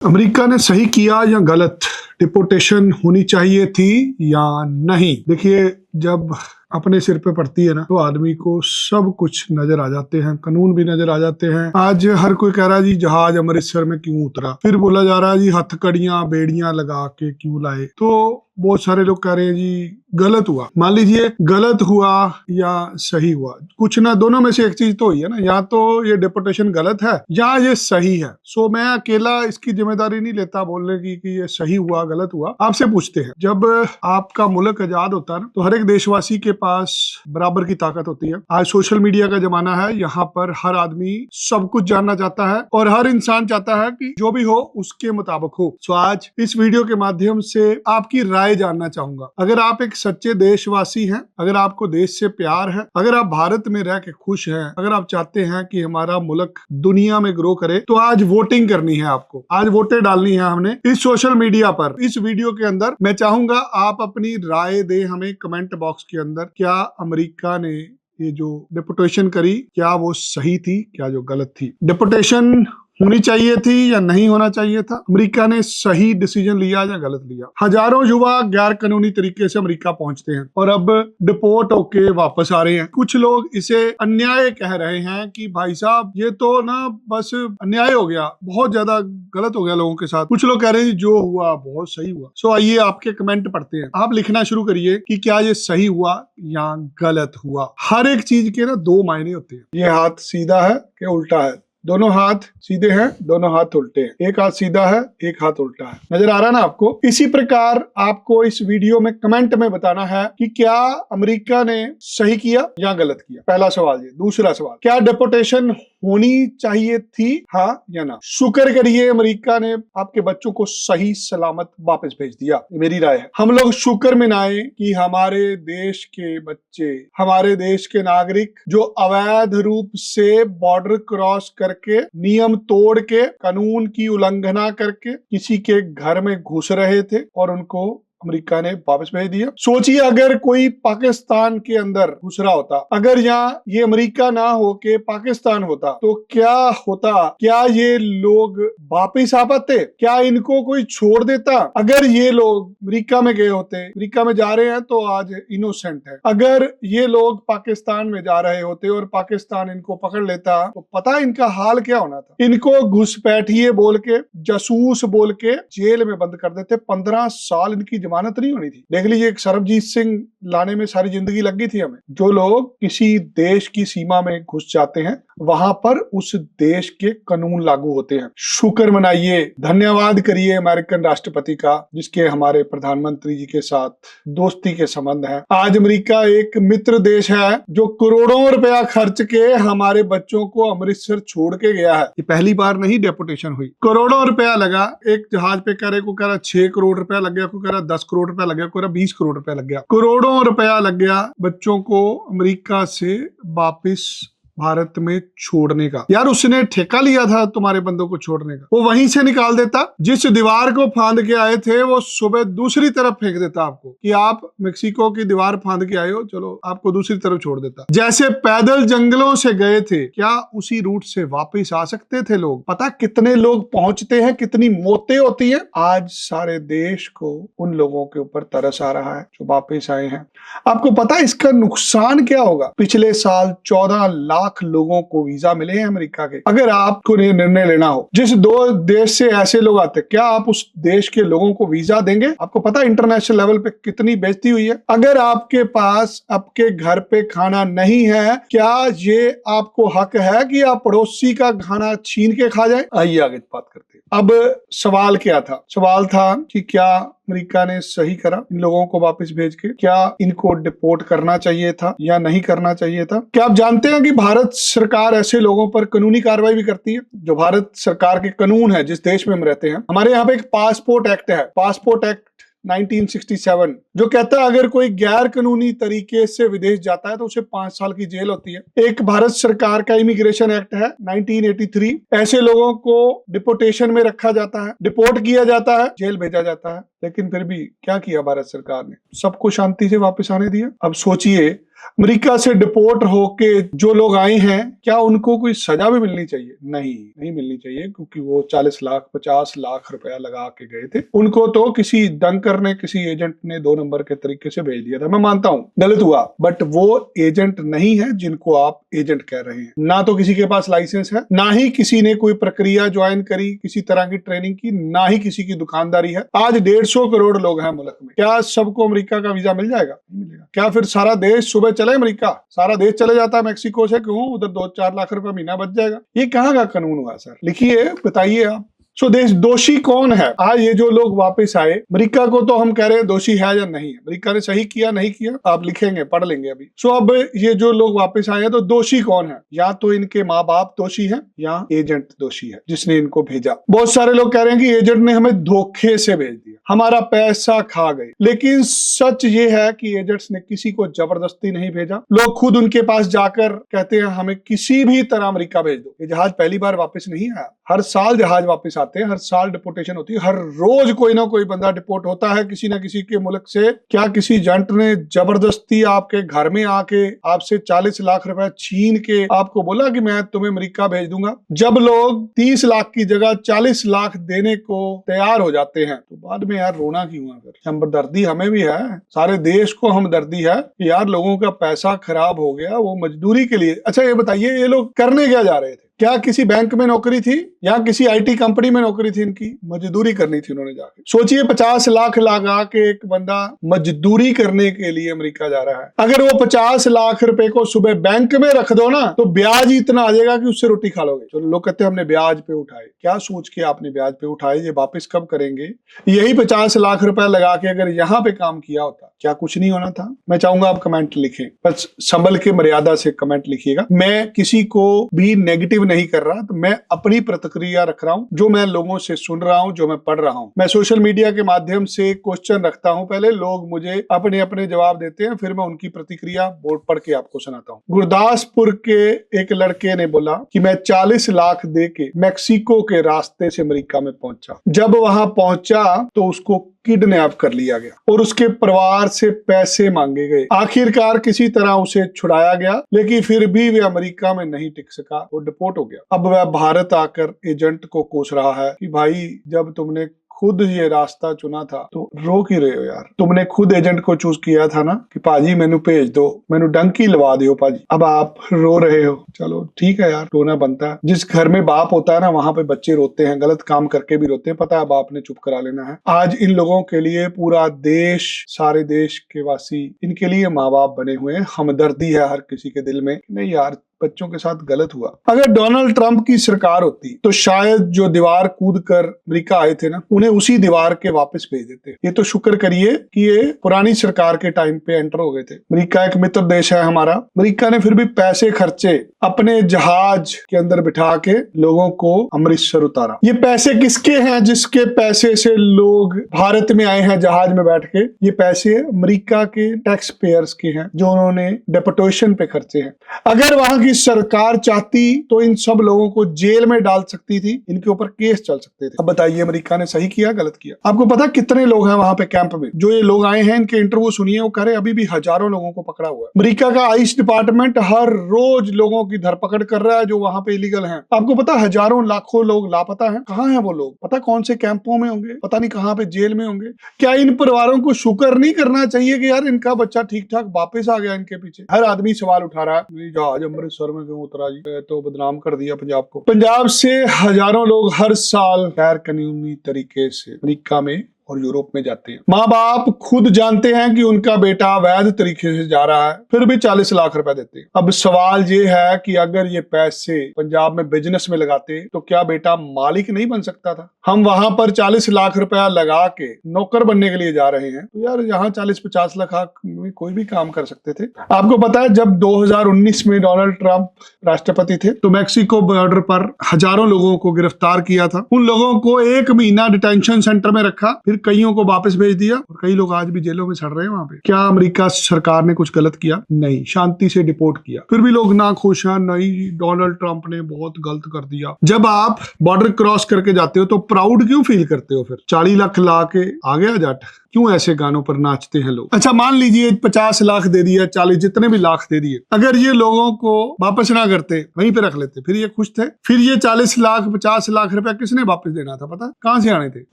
America ने सही किया या गलत? डिपोर्टेशन होनी चाहिए थी या नहीं? देखिए, जब अपने सिर पे पड़ती है ना, तो आदमी को सब कुछ नजर आ जाते हैं, कानून भी नजर आ जाते हैं। आज हर कोई कह रहा है जी जहाज अमृतसर में क्यों उतरा, फिर बोला जा रहा है जी हथकड़ियां बेड़ियां लगा के क्यों लाए। तो बहुत सारे लोग कह रहे हैं जी गलत हुआ। मान लीजिए गलत हुआ या सही हुआ, कुछ ना दोनों में से एक चीज तो हुई है ना, या तो ये डिपोर्टेशन गलत है या ये सही है। सो मैं अकेला इसकी जिम्मेदारी नहीं लेता बोलने की कि ये सही हुआ गलत हुआ। आपसे पूछते हैं, जब आपका मुल्क आजाद होता है ना, तो हर एक देशवासी के पास बराबर की ताकत होती है। आज सोशल मीडिया का जमाना है, यहाँ पर हर आदमी सब कुछ जानना चाहता है और हर इंसान चाहता है कि जो भी हो उसके मुताबिक हो। सो आज इस वीडियो के माध्यम से आपकी राय जानना चाहूंगा। अगर आप एक सच्चे देशवासी हैं, अगर आपको देश से प्यार है, अगर आप भारत में रह के खुश हैं, अगर आप चाहते हैं कि हमारा मुल्क दुनिया में ग्रो करे, तो आज वोटिंग करनी है आपको। आज वोटें डालनी है हमने इस सोशल मीडिया पर। इस वीडियो के अंदर मैं चाहूंगा आप अपनी राय दें हमें कमेंट बॉक्स के अंदर। क्या अमेरिका ने ये जो डिपोर्टेशन करी, क्या वो सही थी, क्या जो गलत थी? डिपोर्टेशन होनी चाहिए थी या नहीं होना चाहिए था? अमेरिका ने सही डिसीजन लिया या गलत लिया? हजारों युवा गैर कानूनी तरीके से अमेरिका पहुंचते हैं और अब डिपोर्ट होके वापस आ रहे हैं। कुछ लोग इसे अन्याय कह रहे हैं कि भाई साहब ये तो ना बस अन्याय हो गया, बहुत ज्यादा गलत हो गया लोगों के साथ। कुछ लोग कह रहे हैं जो हुआ बहुत सही हुआ। सो आइए आपके कमेंट पढ़ते हैं। आप लिखना शुरू करिए कि क्या ये सही हुआ या गलत हुआ। हर एक चीज के ना दो मायने होते हैं। ये हाथ सीधा है कि उल्टा है? दोनों हाथ सीधे हैं, दोनों हाथ उल्टे हैं। एक हाथ सीधा है, एक हाथ उल्टा है। नजर आ रहा है ना आपको? इसी प्रकार आपको इस वीडियो में कमेंट में बताना है कि क्या अमेरिका ने सही किया या गलत किया। पहला सवाल ये। दूसरा सवाल, क्या डिपोर्टेशन होनी चाहिए थी, हाँ या ना? शुक्र करिए अमेरिका ने आपके बच्चों को सही सलामत वापस भेज दिया। मेरी राय है हम लोग शुक्र मनाएं कि हमारे देश के बच्चे, हमारे देश के नागरिक जो अवैध रूप से बॉर्डर क्रॉस करके, नियम तोड़ के, कानून की उल्लंघना करके किसी के घर में घुस रहे थे और उनको अमेरिका ने वापस भेज दिया। सोचिए अगर कोई पाकिस्तान के अंदर घुस रहा होता, अगर यहाँ ये अमेरिका ना होके पाकिस्तान होता, तो क्या होता? क्या ये लोग वापिस आ पाते? क्या इनको कोई छोड़ देता? अगर ये लोग अमेरिका में गए होते, अमेरिका में जा रहे हैं तो आज इनोसेंट है। अगर ये लोग पाकिस्तान में जा रहे होते और पाकिस्तान इनको पकड़ लेता, तो पता इनका हाल क्या होना था? इनको घुसपैठिए बोल के, जासूस बोल के जेल में बंद कर देते। 15 साल इनकी जमानत नहीं होनी थी। देख लीजिए, एक सरबजीत सिंह लाने में सारी जिंदगी लग गई थी हमें। जो लोग किसी देश की सीमा में घुस जाते हैं, वहां पर उस देश के कानून लागू होते हैं। शुक्र मनाइए, धन्यवाद करिए अमेरिकन राष्ट्रपति का, जिसके हमारे प्रधानमंत्री जी के साथ दोस्ती के संबंध हैं। आज अमेरिका एक मित्र देश है जो करोड़ों रुपया खर्च के हमारे बच्चों को अमृतसर छोड़ के गया है। ये पहली बार नहीं डिपोर्टेशन हुई, करोड़ों रुपया लगा। एक जहाज पे कह रहे को कह रहा 6 करोड़ रुपया लग गया, को कह रहा 10 करोड़ रुपया लग गया, को रहा 20 करोड़ रुपया लग गया। करोड़ों रुपया लग गया बच्चों को अमेरिका से वापिस भारत में छोड़ने का। यार उसने ठेका लिया था तुम्हारे बंदों को छोड़ने का, वो वहीं से निकाल देता। जिस दीवार को फांद के आए थे वो सुबह दूसरी तरफ फेंक देता आपको, कि आप मेक्सिको की दीवार फांद के आए हो, चलो आपको दूसरी तरफ छोड़ देता। जैसे पैदल जंगलों से गए थे, क्या उसी रूट से वापस आ सकते थे लोग? पता कितने लोग पहुंचते हैं, कितनी मौतें होती है। आज सारे देश को उन लोगों के ऊपर तरस आ रहा है जो वापस आए हैं। आपको पता है इसका नुकसान क्या होगा? पिछले साल 14 लाख लोगों को वीजा मिले हैं अमेरिका के। अगर आपको निर्णय लेना हो, जिस दो देश से ऐसे लोग आते, क्या आप उस देश के लोगों को वीजा देंगे? आपको पता है इंटरनेशनल लेवल पे कितनी बेइज्जती हुई है। अगर आपके पास आपके घर पे खाना नहीं है, क्या ये आपको हक है कि आप पड़ोसी का खाना छीन के खा जाए? आइए आगे बात करते हैं। अब सवाल क्या था? सवाल था कि क्या अमेरिका ने सही करा इन लोगों को वापस भेज के? क्या इनको डिपोर्ट करना चाहिए था या नहीं करना चाहिए था? क्या आप जानते हैं कि भारत सरकार ऐसे लोगों पर कानूनी कार्रवाई भी करती है? जो भारत सरकार के कानून है जिस देश में हम रहते हैं, हमारे यहाँ पे एक पासपोर्ट एक्ट है, पासपोर्ट एक्ट 1967, जो कहता है अगर कोई गैर कानूनी तरीके से विदेश जाता है तो उसे 5 साल की जेल होती है। एक भारत सरकार का इमिग्रेशन एक्ट है 1983, ऐसे लोगों को डिपोर्टेशन में रखा जाता है, डिपोर्ट किया जाता है, जेल भेजा जाता है। लेकिन फिर भी क्या किया भारत सरकार ने? सबको शांति से वापस आने दिया। अब सोचिए अमेरिका से डिपोर्ट होके जो लोग आए हैं, क्या उनको कोई सजा भी मिलनी चाहिए? नहीं मिलनी चाहिए, क्योंकि वो 40 लाख 50 लाख रुपया लगा के गए थे। उनको तो किसी डंकर ने, किसी एजेंट ने 2 नंबर के तरीके से भेज दिया था। मैं मानता हूं गलत हुआ, बट वो एजेंट नहीं है जिनको आप एजेंट कह रहे हैं। ना तो किसी के पास लाइसेंस है, ना ही किसी ने कोई प्रक्रिया ज्वाइन करी, किसी तरह की ट्रेनिंग की, ना ही किसी की दुकानदारी है। आज 150 करोड़ लोग हैं मुल्क में, क्या सबको अमेरिका का वीजा मिल जाएगा? नहीं मिलेगा। क्या फिर सारा देश सुबह चले अमेरिका, सारा देश चले जाता है मेक्सिको से, क्यों? उधर 2-4 लाख रुपए महीना बच जाएगा। ये कहाँ का कानून हुआ सर? लिखिए, बताइए आप। सो देश दोषी कौन है? आज ये जो लोग वापस आए, अमेरिका को तो हम कह रहे हैं दोषी है या नहीं है, अमेरिका ने सही किया नहीं किया आप लिखेंगे, पढ़ लेंगे अभी। सो अब ये जो लोग वापस आए हैं, तो दोषी कौन है? या तो इनके माँ बाप दोषी है, या एजेंट दोषी है जिसने इनको भेजा। बहुत सारे लोग कह रहे हैं कि एजेंट ने हमें धोखे से भेज दिया, हमारा पैसा खा गए। लेकिन सच ये है कि एजेंट्स ने किसी को जबरदस्ती नहीं भेजा। लोग खुद उनके पास जाकर कहते हैं हमें किसी भी तरह अमेरिका भेज दो। ये जहाज पहली बार वापस नहीं आया, हर साल जहाज वापस आते हैं, हर साल डिपोर्टेशन होती है, हर रोज कोई ना कोई बंदा डिपोर्ट होता है किसी ना किसी के मुल्क से। क्या किसी एजेंट ने जबरदस्ती आपके घर में आके आपसे 40 लाख रुपए छीन के आपको बोला कि मैं तुम्हें अमेरिका भेज दूंगा? जब लोग 30 लाख की जगह 40 लाख देने को तैयार हो जाते हैं, तो बाद में यार रोना क्यों है? फिर हमदर्दी हमें भी है, सारे देश को हमदर्दी है कि यार लोगों का पैसा खराब हो गया, वो मजदूरी के लिए। अच्छा ये बताइए, ये लोग करने क्या जा रहे थे? क्या किसी बैंक में नौकरी थी या किसी आईटी कंपनी में नौकरी थी? इनकी मजदूरी करनी थी उन्होंने जाके। सोचिए 50 लाख लगा के एक बंदा मजदूरी करने के लिए अमेरिका जा रहा है। अगर वो 50 लाख रुपए को सुबह बैंक में रख दो ना, तो ब्याज इतना आ जाएगा कि उससे रोटी खा लोगे। तो लोग कहते हैं हमने ब्याज पे उठाए। क्या सोच के आपने ब्याज पे उठाए? ये वापस कब करेंगे? यही 50 लाख रुपए लगा के अगर यहाँ पे काम किया होता, क्या कुछ नहीं होना था? मैं चाहूंगा आप कमेंट लिखें, बस संभल के मर्यादा से कमेंट लिखिएगा। मैं किसी को भी नेगेटिव नहीं कर रहा, तो मैं अपनी प्रतिक्रिया रख रहा हूं, जो मैं लोगों से सुन रहा हूं, जो मैं पढ़ रहा हूं। मैं सोशल मीडिया के माध्यम से क्वेश्चन रखता हूं, पहले लोग मुझे अपने अपने जवाब देते हैं, फिर मैं उनकी प्रतिक्रिया बोर्ड पढ़ के आपको सुनाता हूं। गुरदासपुर के एक लड़के ने बोला कि मैं 40 लाख दे के मैक्सिको के रास्ते से अमेरिका में पहुंचा। जब वहां पहुंचा तो उसको किडनैप कर लिया गया और उसके परिवार से पैसे मांगे गए। आखिरकार किसी तरह उसे छुड़ाया गया, लेकिन फिर भी वह अमेरिका में नहीं टिक सका, वो डिपोर्ट हो गया। अब वह भारत आकर एजेंट को कोस रहा है कि भाई जब तुमने खुद ये रास्ता चुना था तो रो क्यों रहे हो यार? तुमने खुद एजेंट को चूज किया था ना कि पाजी मैनू भेज दो, मैनू डंकी लवा दो पाजी, अब आप रो रहे हो। चलो ठीक है यार, रोना बनता है। जिस घर में बाप होता है ना, वहां पे बच्चे रोते हैं, गलत काम करके भी रोते हैं, पता है बाप ने चुप करा लेना है। आज इन लोगों के लिए पूरा देश, सारे देश के वासी इनके लिए माँ बाप बने हुए हैं। हमदर्दी है हर किसी के दिल में, नहीं यार बच्चों के साथ गलत हुआ। अगर डोनाल्ड ट्रंप की सरकार होती तो शायद जो दीवार कूद कर अमेरिका आए थे ना, उन्हें उसी दीवार के वापस भेज देते। ये तो शुक्र करिए कि ये पुरानी सरकार के टाइम पे एंटर हो गए थे। अमेरिका एक मित्र देश है हमारा। अमेरिका ने फिर भी पैसे खर्चे, अपने जहाज के अंदर बिठा के लोगों को अमृतसर उतारा। ये पैसे किसके हैं? जिसके पैसे से लोग भारत में आए हैं जहाज में बैठ के, ये पैसे अमेरिका के टैक्स पेयर्स के हैं, जो उन्होंने डेपोटेशन पे खर्चे हैं। अगर वहां की सरकार चाहती तो इन सब लोगों को जेल में डाल सकती थी, इनके ऊपर केस चल सकते थे। अब बताइए अमेरिका ने सही किया गलत किया? आपको पता कितने लोग हैं वहां पे कैंप में? जो ये लोग आए हैं इनके इंटरव्यू सुनिए, वो कह रहे अभी भी हजारों लोगों को पकड़ा हुआ है। अमेरिका का आइस डिपार्टमेंट हर रोज लोगों की धरपकड़ कर रहा है जो वहां पे इलीगल हैं। आपको पता हजारों लाखों लोग लापता हैं। कहाँ हैं वो लोग? पता कौन से कैंपों में होंगे, पता नहीं कहाँ पे जेल में होंगे। क्या इन परिवारों को शुक्र नहीं करना चाहिए कि यार इनका बच्चा ठीक ठाक वापस आ गया इनके पीछे? हर आदमी सवाल उठा रहा है जहाज अमृतसर में क्यों उतरा जी, तो बदनाम कर दिया पंजाब को। पंजाब से हजारों लोग हर साल गैर कानूनी तरीके से अमेरिका में और यूरोप में जाते हैं। माँ बाप खुद जानते हैं कि उनका बेटा वैध तरीके से जा रहा है, फिर भी 40 लाख रुपए देते हैं। अब सवाल ये है कि अगर ये पैसे पंजाब में बिजनेस में लगाते तो क्या बेटा मालिक नहीं बन सकता था? हम वहां पर 40 लाख रुपया लगा के नौकर बनने के लिए जा रहे हैं, तो यार यहाँ 40-50 लाख में कोई भी काम कर सकते थे। आपको पता है जब 2019 में डोनाल्ड ट्रंप राष्ट्रपति थे तो मैक्सिको बॉर्डर पर हजारों लोगों को गिरफ्तार किया था। उन लोगों को 1 महीना डिटेंशन सेंटर में रखा, फिर कईयों को वापस भेज दिया और कई लोग आज भी जेलों में सड़ रहे हैं वहां पे। क्या अमेरिका सरकार ने कुछ गलत किया? नहीं, शांति से डिपोर्ट किया। फिर भी लोग ना खुश हैं, नहीं डोनाल्ड ट्रंप ने बहुत गलत कर दिया। जब आप बॉर्डर क्रॉस करके जाते हो तो प्राउड क्यों फील करते हो? फिर 40 लाख ला के आ गया जट, क्यों ऐसे गानों पर नाचते हैं लोग? अच्छा मान लीजिए 50 लाख दे दिया, 40, जितने भी लाख दे दिए, अगर ये लोगों को वापस ना करते, वहीं पे रख लेते, फिर ये खुश थे? फिर ये 40 लाख 50 लाख रुपया किसने वापस देना था? पता कहां से आने थे?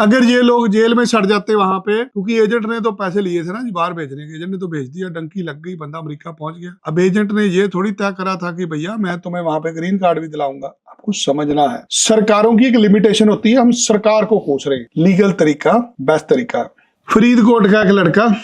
अगर ये लोग जेल में सड़ जाते वहां पे, क्योंकि एजेंट ने तो पैसे लिए थे ना जी बाहर भेजने के, एजेंट ने तो भेज दिया, डंकी लग गई, बंदा अमेरिका पहुंच गया। अब एजेंट ने ये थोड़ी तय करा था कि भैया मैं तुम्हें वहां पे ग्रीन कार्ड भी दिलाऊंगा। आपको समझना है, सरकारों की एक लिमिटेशन होती है। हम सरकार को कोस रहे हैं, लीगल तरीका बेस्ट तरीका। फरीदकोट का एक लड़का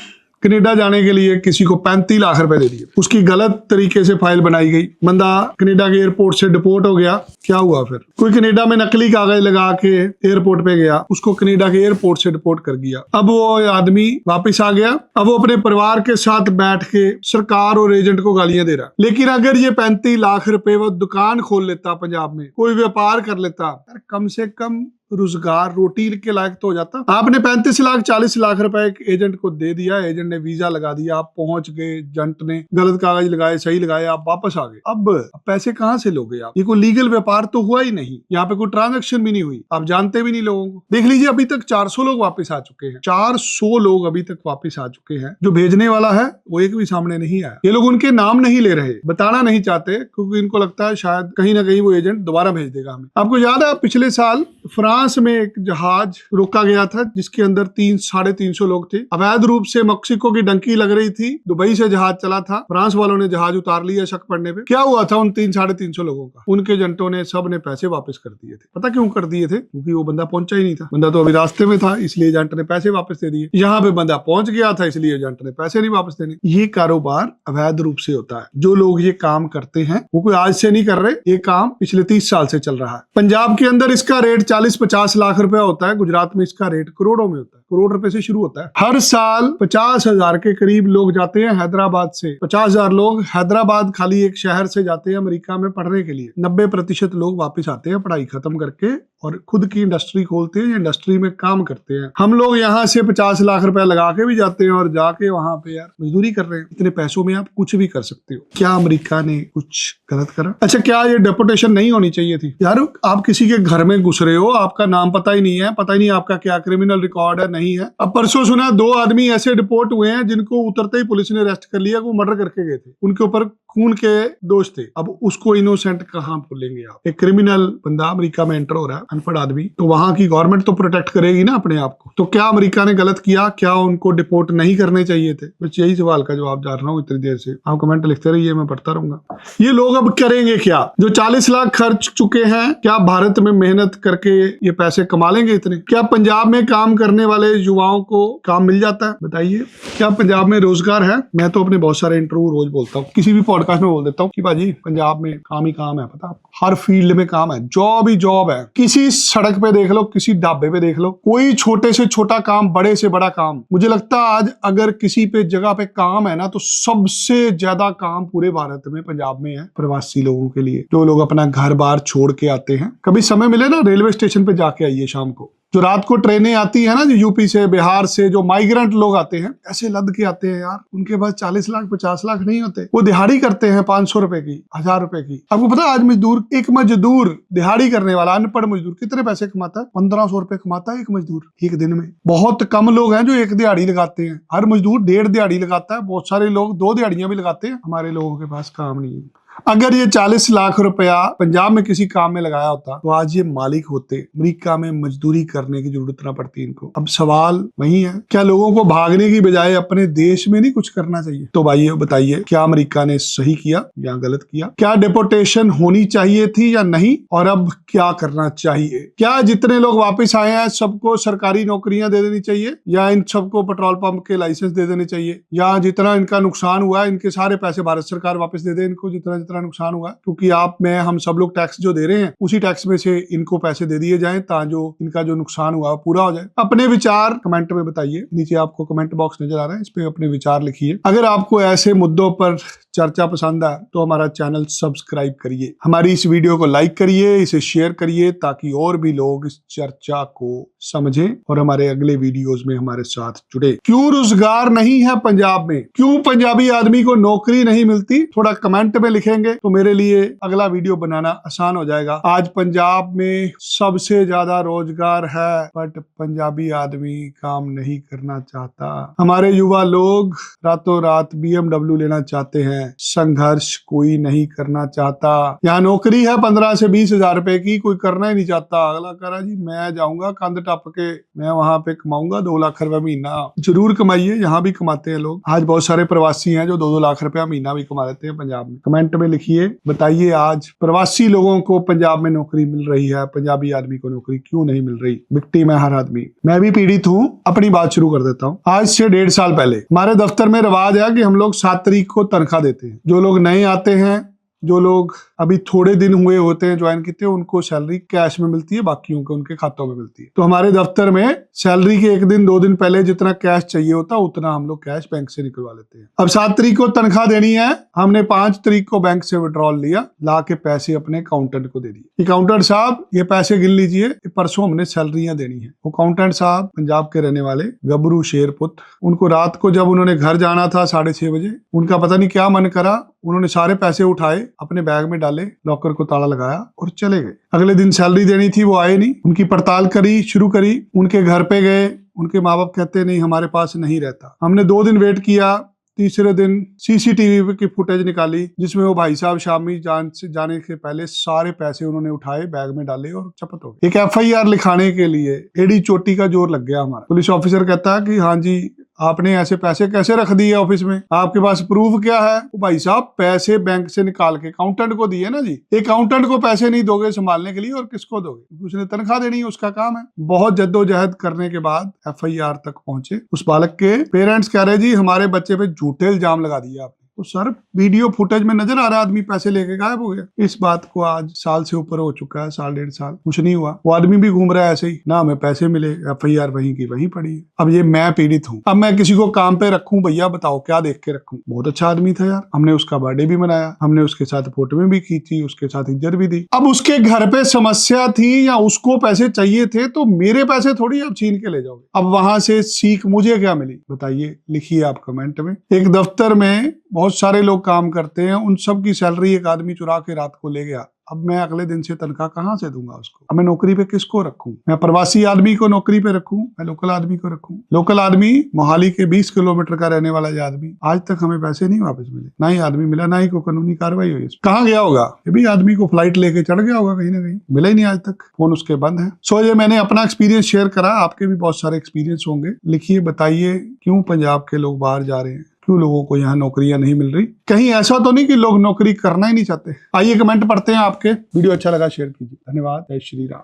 कनाडा जाने के लिए किसी को 35 लाख रुपए दे दिए, उसकी गलत तरीके से फाइल बनाई गई, बंदा कनाडा के एयरपोर्ट से डिपोर्ट हो गया। क्या हुआ फिर? कोई कनाडा में नकली कागज लगा के एयरपोर्ट पे गया, उसको कनाडा के एयरपोर्ट से डिपोर्ट कर दिया। अब वो आदमी वापस आ गया, अब वो अपने परिवार के साथ बैठ के सरकार और एजेंट को गालियां दे रहा। लेकिन अगर ये 35 लाख रुपए वो दुकान खोल लेता, पंजाब में कोई व्यापार कर लेता, कम से कम रोजगार रोटी के लायक तो हो जाता। आपने 35 लाख 40 लाख रुपए एक एजेंट को दे दिया, एजेंट ने वीजा लगा दिया, आप पहुंच गए, एजेंट ने गलत कागज लगाए, सही लगाए, आप वापस आ गए। अब पैसे कहां से लोगे आप? ये कोई लीगल व्यापार तो हुआ ही नहीं, यहाँ पे कोई ट्रांजैक्शन भी नहीं हुई, आप जानते भी नहीं लोगों को। देख लीजिए अभी तक 400 लोग वापस आ चुके हैं, 400 लोग अभी तक वापस आ चुके हैं। जो भेजने वाला है वो एक भी सामने नहीं आया। ये लोग उनके नाम नहीं ले रहे, बताना नहीं चाहते, क्योंकि इनको लगता है शायद कहीं ना कहीं वो एजेंट दोबारा भेज देगा हमें। आपको याद है पिछले साल फ्रांस में एक जहाज रोका गया था जिसके अंदर 300-350 लोग थे। अवैध रूप से मेक्सिको की डंकी लग रही थी, दुबई से जहाज चला था, फ्रांस वालों ने जहाज उतार लिया शक पड़ने पे। क्या हुआ था उन 300-350 लोगों का? उनके एजेंटों ने सब ने पैसे वापस कर दिए थे। पता क्यों कर दिए थे? क्योंकि वो बंदा पहुंचा ही नहीं था, बंदा तो अभी रास्ते में था, इसलिए एजेंट ने पैसे वापस दे दिए। यहाँ पे बंदा पहुंच गया था, इसलिए एजेंट ने पैसे नहीं वापस देने। ये कारोबार अवैध रूप से होता है। जो लोग ये काम करते हैं वो कोई आज से नहीं कर रहे, ये काम पिछले 30 साल से चल रहा है। पंजाब के अंदर इसका रेट 40-50 लाख रुपया होता है, गुजरात में इसका रेट करोड़ों में होता है, करोड़ रुपए से शुरू होता है। हर साल 50,000 के करीब लोग जाते हैं हैदराबाद से, 50,000 लोग हैदराबाद खाली एक शहर से जाते हैं अमेरिका में पढ़ने के लिए। 90% लोग वापस आते हैं पढ़ाई खत्म करके और खुद की इंडस्ट्री खोलते हैं, इंडस्ट्री में काम करते हैं। हम लोग यहाँ से 50 लाख रुपए लगा के भी जाते हैं और जाके वहां पे यार मजदूरी कर रहे हैं। इतने पैसों में आप कुछ भी कर सकते हो। क्या अमेरिका ने कुछ गलत करा? अच्छा क्या ये डिपोर्टेशन नहीं होनी चाहिए थी? यार आप किसी के घर में घुस रहे हो, आपका नाम पता ही नहीं है, पता ही नहीं आपका क्या क्रिमिनल रिकॉर्ड है, नहीं है। अब परसों सुना 2 आदमी ऐसे डिपोर्ट हुए हैं जिनको उतरते ही पुलिस ने अरेस्ट कर लिया, वो मर्डर करके गए थे, उनके ऊपर खून के दोष थे। अब उसको इनोसेंट कहाँ बोलेंगे आप? एक क्रिमिनल बंदा अमेरिका में एंटर हो रहा है, अनपढ़ आदमी, तो वहां की गवर्नमेंट तो प्रोटेक्ट करेगी ना अपने आप को। तो क्या अमेरिका ने गलत किया? क्या उनको डिपोर्ट नहीं करने चाहिए थे? बस यही सवाल का जवाब जा रहा हूँ इतनी देर से। आप कमेंट लिखते रहिए, मैं पढ़ता रहूंगा। ये लोग अब करेंगे क्या? जो 40 लाख खर्च चुके हैं, क्या भारत में मेहनत करके ये पैसे कमा लेंगे इतने? क्या पंजाब में काम करने वाले युवाओं को काम मिल जाता है? बताइए, क्या पंजाब में रोजगार है? मैं तो अपने बहुत सारे इंटरव्यू रोज बोलता हूँ, किसी भी पॉडकास्ट में बोल देता हूँ कि भाजी पंजाब में काम ही काम है। पता आपको, हर फील्ड में काम है, जॉब ही जॉब है। किसी सड़क पे देख लो, किसी ढाबे पे देख लो, कोई छोटे से छोटा काम, बड़े से बड़ा काम। मुझे लगता है आज अगर किसी पे जगह पे काम है ना, तो सबसे ज्यादा काम पूरे भारत में पंजाब में है प्रवासी लोगों के लिए। जो लोग अपना घर बार छोड़ के आते हैं, कभी समय मिले ना रेलवे स्टेशन पे जाके आइए शाम को। जो रात को ट्रेनें आती है ना, जो यूपी से बिहार से जो माइग्रेंट लोग आते हैं, ऐसे लद के आते हैं यार, उनके पास 40 लाख 50 लाख नहीं होते, वो दिहाड़ी करते हैं 500 रुपए की, 1000 रुपए की। आपको पता है आज मजदूर, एक मजदूर दिहाड़ी करने वाला अनपढ़ मजदूर कितने पैसे कमाता है? 1500 रुपए कमाता है एक मजदूर एक दिन में। बहुत कम लोग हैं जो एक दिहाड़ी लगाते हैं, हर मजदूर 1.5 दिहाड़ी लगाता है, बहुत सारे लोग 2 दिहाड़ियां भी लगाते हैं। हमारे लोगों के पास काम नहीं है। अगर ये 40 लाख रुपया पंजाब में किसी काम में लगाया होता तो आज ये मालिक होते, अमेरिका में मजदूरी करने की जरूरत ना पड़ती इनको। अब सवाल वही है, क्या लोगों को भागने की बजाय अपने देश में नहीं कुछ करना चाहिए? तो भाई बताइए, क्या अमेरिका ने सही किया या गलत किया? क्या डिपोर्टेशन होनी चाहिए थी या नहीं? और अब क्या करना चाहिए? क्या जितने लोग वापस आए हैं सबको सरकारी नौकरियां दे देनी चाहिए, या इन सबको पेट्रोल पंप के लाइसेंस दे देने चाहिए, या जितना इनका नुकसान हुआ है इनके सारे पैसे भारत सरकार वापस दे दे इनको, जितना जितना नुकसान हुआ, क्योंकि आप मैं हम सब लोग टैक्स जो दे रहे हैं उसी टैक्स में से इनको पैसे दे दिए जाएं ताकि इनका जो नुकसान हुआ पूरा हो जाए। अपने विचार कमेंट में बताइए, नीचे आपको कमेंट बॉक्स नजर आ रहा है, इस पे अपने विचार लिखिए। अगर आपको ऐसे मुद्दों पर चर्चा पसंद है तो हमारा चैनल सब्सक्राइब करिए, हमारी इस वीडियो को लाइक करिए, इसे शेयर करिए ताकि और भी लोग इस चर्चा को समझें और हमारे अगले वीडियोस में हमारे साथ जुड़े। क्यों रोजगार नहीं है पंजाब में, क्यों पंजाबी आदमी को नौकरी नहीं मिलती, थोड़ा कमेंट में लिखेंगे तो मेरे लिए अगला वीडियो बनाना आसान हो जाएगा। आज पंजाब में सबसे ज्यादा रोजगार है बट पंजाबी आदमी काम नहीं करना चाहता। हमारे युवा लोग रातों रात BMW लेना चाहते हैं, संघर्ष कोई नहीं करना चाहता। यहाँ नौकरी है 15 से 20 हजार रुपए की, कोई करना ही नहीं चाहता। अगला कह रहा जी मैं जाऊंगा कंध टप के, मैं वहां पे कमाऊंगा 2 लाख रुपए महीना। जरूर कमाइए, यहाँ भी कमाते हैं लोग। आज बहुत सारे प्रवासी हैं जो 2-2 लाख रुपया महीना भी कमा लेते हैं पंजाब में। कमेंट में लिखिए, बताइए आज प्रवासी लोगों को पंजाब में नौकरी मिल रही है, पंजाबी आदमी को नौकरी क्यों नहीं मिल रही। विक्टिम है हर आदमी, मैं भी पीड़ित हूँ। अपनी बात शुरू कर देता हूँ। आज से 1.5 साल पहले हमारे दफ्तर में रिवाज है कि हम लोग 7 तारीख को तनख्वाह देते हैं। जो लोग नए आते हैं, जो लोग अभी थोड़े दिन हुए होते हैं ज्वाइन किए, उनको सैलरी कैश में मिलती है, बाकियों को उनके खातों में मिलती है। तो हमारे दफ्तर में सैलरी के 1 दिन 2 दिन पहले जितना कैश चाहिए होता है उतना हम लोग कैश बैंक से निकलवा लेते हैं। अब 7 तारीख को तनख्वाह देनी है, हमने 5 तारीख को बैंक से विड्रॉल लिया, ला के पैसे अपने अकाउंटेंट को दे दिए। अकाउंटेंट साहब ये पैसे गिन लीजिए, परसों हमने सैलरियां देनी है। अकाउंटेंट साहब पंजाब के रहने वाले गबरू शेरपुत, उनको रात को जब उन्होंने घर जाना था 6:30 बजे, उनका पता नहीं क्या मन करा, उन्होंने सारे पैसे उठाए, अपने बैग में डाले, लॉकर को ताला लगाया और चले गए। अगले दिन सैलरी देनी थी, वो आए नहीं। उनकी पड़ताल शुरू करी, उनके घर पे गए, उनके माँ बाप कहते नहीं हमारे पास नहीं रहता। हमने 2 दिन वेट किया, तीसरे दिन CCTV की फुटेज निकाली जिसमें वो भाई साहब शामी जाने के पहले सारे पैसे उन्होंने उठाए, बैग में डाले और चपत हो गए। एक FIR लिखाने के लिए एड़ी चोटी का जोर लग गया हमारा। पुलिस ऑफिसर कहता है कि हाँ जी आपने ऐसे पैसे कैसे रख दिए ऑफिस में, आपके पास प्रूफ क्या है। तो भाई साहब पैसे बैंक से निकाल के अकाउंटेंट को दिए ना जी, अकाउंटेंट को पैसे नहीं दोगे संभालने के लिए और किसको दोगे, उसने तनख्वाह देनी है, उसका काम है। बहुत जद्दोजहद करने के बाद FIR तक पहुंचे। उस बालक के पेरेंट्स कह रहे जी हमारे बच्चे पे झूठे इल्जाम लगा दिए आपने। तो सर वीडियो फुटेज में नजर आ रहा है आदमी पैसे लेके गायब हो गया। इस बात को आज साल से ऊपर हो चुका है, 1.5 साल, कुछ नहीं हुआ। वो आदमी भी घूम रहा है ऐसे ही, ना हमें पैसे मिले, FIR वहीं की वहीं पड़ी है। अब ये मैं पीड़ित हूँ, अब मैं किसी को काम पे रखूं, भैया बताओ क्या देख के रखूं। बहुत अच्छा आदमी था यार, हमने उसका बर्थडे भी मनाया, हमने उसके साथ फोटो भी की थी, उसके साथ इज्जत भी दी। अब उसके घर पे समस्या थी या उसको पैसे चाहिए थे तो मेरे पैसे थोड़ी आप छीन के ले जाओगे। अब वहां से सीख मुझे क्या मिली बताइए, लिखिए आप कमेंट में। एक दफ्तर में बहुत सारे लोग काम करते हैं, उन सब की सैलरी एक आदमी चुरा के रात को ले गया। अब मैं अगले दिन से तनख्वाह कहाँ से दूंगा उसको। अब मैं नौकरी पे किसको रखूं, मैं प्रवासी आदमी को नौकरी पे रखूं, मैं लोकल आदमी को रखूं। लोकल आदमी मोहाली के 20 किलोमीटर का रहने वाला ये आदमी, आज तक हमें पैसे नहीं वापस मिले, ना ही आदमी मिला, ना ही कोई कानूनी कार्रवाई हुई। कहाँ गया होगा ये भी, आदमी को फ्लाइट लेके चढ़ गया होगा कहीं ना कहीं, मिला ही नहीं आज तक, फोन उसके बंद है। सो ये मैंने अपना एक्सपीरियंस शेयर करा, आपके भी बहुत सारे एक्सपीरियंस होंगे। लिखिए, बताइए क्यों पंजाब के लोग बाहर जा रहे हैं, क्यों लोगों को यहाँ नौकरियां नहीं मिल रही। कहीं ऐसा तो नहीं कि लोग नौकरी करना ही नहीं चाहते। आइए कमेंट पढ़ते हैं आपके। वीडियो अच्छा लगा शेयर कीजिए। धन्यवाद। जय श्री राम।